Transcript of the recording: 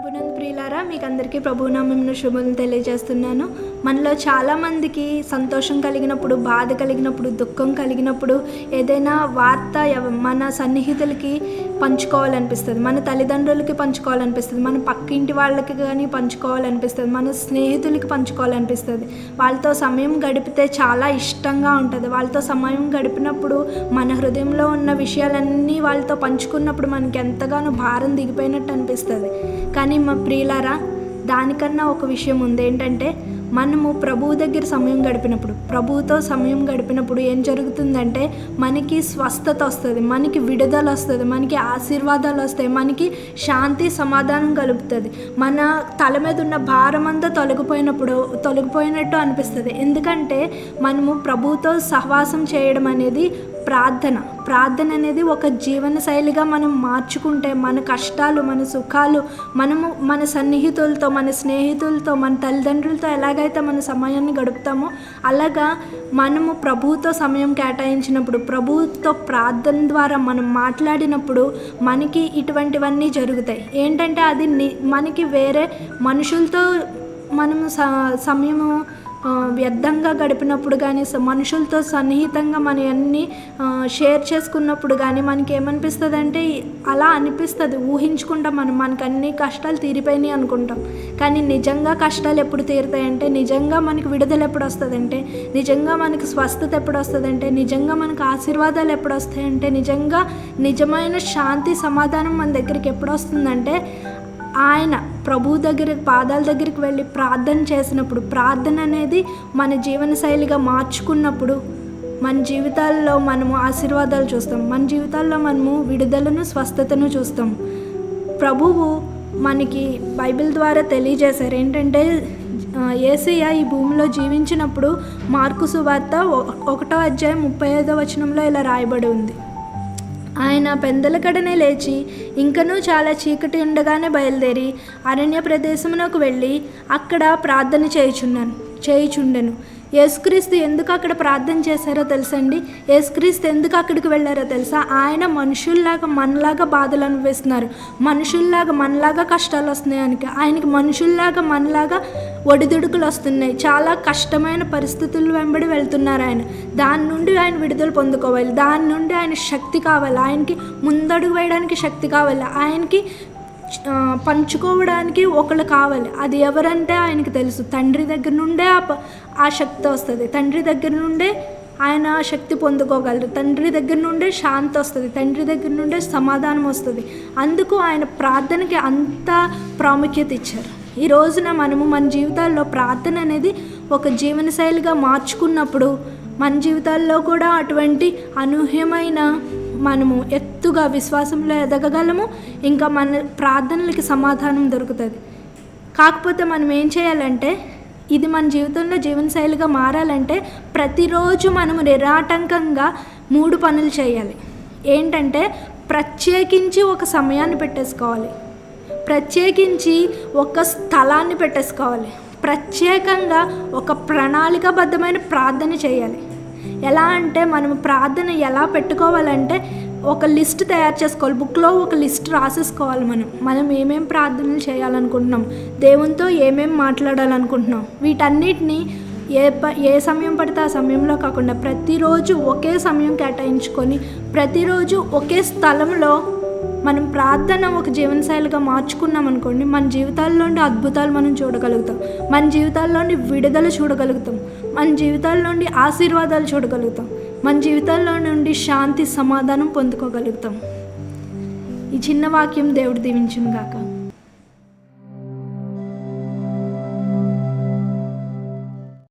ప్రభునందు ప్రియులారా, మీకు అందరికీ ప్రభునామమున శుభములు తెలియజేస్తున్నాను. మనలో చాలామందికి సంతోషం కలిగినప్పుడు, బాధ కలిగినప్పుడు, దుఃఖం కలిగినప్పుడు ఏదైనా వార్త మన సన్నిహితులకి పంచుకోవాలనిపిస్తుంది, మన తల్లిదండ్రులకి పంచుకోవాలనిపిస్తుంది, మన పక్కింటి వాళ్ళకి కానీ పంచుకోవాలనిపిస్తుంది, మన స్నేహితులకి పంచుకోవాలనిపిస్తుంది. వాళ్ళతో సమయం గడిపితే చాలా ఇష్టంగా ఉంటుంది. వాళ్ళతో సమయం గడిపినప్పుడు మన హృదయంలో ఉన్న విషయాలన్నీ వాళ్ళతో పంచుకున్నప్పుడు మనకి ఎంతగానో భారం దిగిపోయినట్టు అనిపిస్తుంది. కానీ మా ప్రియులారా, దానికన్నా ఒక విషయం ఉంది. ఏంటంటే, మనము ప్రభువు దగ్గర సమయం గడిపినప్పుడు, ప్రభువుతో సమయం గడిపినప్పుడు ఏం జరుగుతుందంటే మనకి స్వస్థత వస్తుంది, మనకి విడుదల వస్తుంది, మనకి ఆశీర్వాదాలు వస్తాయి, మనకి శాంతి సమాధానం కలుగుతుంది. మన తల మీద ఉన్న భారం అంతా తొలగిపోయినట్టు అనిపిస్తుంది. ఎందుకంటే మనము ప్రభువుతో సహవాసం చేయడం అనేది ప్రార్థన అనేది ఒక జీవన శైలిగా మనం మార్చుకుంటే మన కష్టాలు, మన సుఖాలు, మనము మన సన్నిహితులతో, మన స్నేహితులతో, మన తల్లిదండ్రులతో ఎలాగైతే మన సమయాన్ని గడుపుతామో అలాగా మనము ప్రభువుతో సమయం కేటాయించినప్పుడు, ప్రభువుతో ప్రార్థన ద్వారా మనం మాట్లాడినప్పుడు మనకి ఇటువంటివన్నీ జరుగుతాయి. ఏంటంటే అది మనకి వేరే మనుషులతో మనము సమయము వ్యర్థంగా గడిపినప్పుడు కానీ, మనుషులతో సన్నిహితంగా మన అన్నీ షేర్ చేసుకున్నప్పుడు కానీ మనకి ఏమనిపిస్తుంది అంటే అలా అనిపిస్తుంది. ఊహించుకుంటాం, మనకు అన్ని కష్టాలు తీరిపోయినాయి అనుకుంటాం. కానీ నిజంగా కష్టాలు ఎప్పుడు తీరుతాయంటే, నిజంగా మనకి విడుదల ఎప్పుడు వస్తుందంటే, నిజంగా మనకి స్వస్థత ఎప్పుడు వస్తుందంటే, నిజంగా మనకు ఆశీర్వాదాలు ఎప్పుడు వస్తాయంటే, నిజమైన శాంతి సమాధానం మన దగ్గరికి ఎప్పుడు వస్తుందంటే ఆయన ప్రభు పాదాల దగ్గరికి వెళ్ళి ప్రార్థన చేసినప్పుడు, ప్రార్థన అనేది మన జీవన శైలిగా మార్చుకున్నప్పుడు మన జీవితాల్లో మనము ఆశీర్వాదాలు చూస్తాం, మన జీవితాల్లో మనము విడుదలను, స్వస్థతను చూస్తాం. ప్రభువు మనకి బైబిల్ ద్వారా తెలియజేశారు. ఏంటంటే, యేసయ్య ఈ భూమిలో జీవించినప్పుడు మార్కు సువార్త 1వ అధ్యాయం 35వ వచనంలో ఇలా రాయబడి ఉంది. ఆయన పెందలకడనే లేచి ఇంకనూ చాలా చీకటి ఉండగానే బయలుదేరి అరణ్య ప్రదేశమునకు వెళ్ళి అక్కడ ప్రార్థన చేయుచుండెను. యేసుక్రీస్తు ఎందుకు అక్కడ ప్రార్థన చేశారో తెలుసండి? యేసుక్రీస్తు ఎందుకు అక్కడికి వెళ్ళారో తెలుసా? ఆయన మనుషుల్లాగా మనలాగా బాధలు అనుభవిస్తున్నారు, మనుషుల్లాగా మనలాగా కష్టాలు వస్తున్నాయి. ఆయనకి మనుషుల్లాగా మనలాగా ఒడిదుడుకులు వస్తున్నాయి, చాలా కష్టమైన పరిస్థితులు వెంబడి వెళ్తున్నారు ఆయన. దాని నుండి ఆయన విడుదల పొందుకోవాలి, దాని నుండి ఆయన శక్తి కావాలి, ఆయనకి ముందడుగు వేయడానికి శక్తి కావాలి, ఆయనకి పంచుకోవడానికి ఒకళ్ళు కావాలి. అది ఎవరంటే ఆయనకి తెలుసు. తండ్రి దగ్గర నుండే ఆ శక్తి వస్తుంది, తండ్రి దగ్గర నుండే ఆయన శక్తి పొందుకోగలరు, తండ్రి దగ్గర నుండే శాంతి వస్తుంది, తండ్రి దగ్గర నుండే సమాధానం వస్తుంది. అందుకు ఆయన ప్రార్థనకి అంత ప్రాముఖ్యత ఇచ్చారు. ఈ రోజున మనము మన జీవితాల్లో ప్రార్థన అనేది ఒక జీవనశైలిగా మార్చుకున్నప్పుడు మన జీవితాల్లో కూడా అటువంటి అనూహ్యమైన మనము ఎత్తుగా విశ్వాసంలో ఎదగగలము. ఇంకా మన ప్రార్థనలకి సమాధానం దొరుకుతుంది. కాకపోతే మనం ఏం చేయాలంటే, ఇది మన జీవితంలో జీవనశైలిగా మారాలంటే ప్రతిరోజు మనము నిరాటంకంగా 3 పనులు చేయాలి. ఏంటంటే, ప్రత్యేకించి ఒక సమయాన్ని పెట్టేసుకోవాలి, ప్రత్యేకించి ఒక స్థలాన్ని పెట్టేసుకోవాలి, ప్రత్యేకంగా ఒక ప్రణాళికాబద్ధమైన ప్రార్థన చేయాలి. ఎలా అంటే, మనం ప్రార్థన ఎలా పెట్టుకోవాలంటే ఒక లిస్ట్ తయారు చేసుకోవాలి, బుక్లో ఒక లిస్ట్ రాసేసుకోవాలి. మనం ఏమేం ప్రార్థనలు చేయాలనుకుంటున్నాం, దేవునితో ఏమేం మాట్లాడాలనుకుంటున్నాం, వీటన్నిటిని ఏ సమయం పడితే ఆ సమయంలో కాకుండా ప్రతిరోజు ఒకే సమయం కేటాయించుకొని ప్రతిరోజు ఒకే స్థలంలో మనం ప్రార్థన ఒక జీవనశైలిగా మార్చుకున్నాం అనుకోండి, మన జీవితాల్లోని అద్భుతాలు మనం చూడగలుగుతాం, మన జీవితాల్లోని విడుదల చూడగలుగుతాం, మన జీవితాల్లోని ఆశీర్వాదాలు చూడగలుగుతాం, మన జీవితాల్లో నుండి శాంతి సమాధానం పొందుకోగలుగుతాం. ఈ చిన్న వాక్యం దేవుడు దీవించును గాక.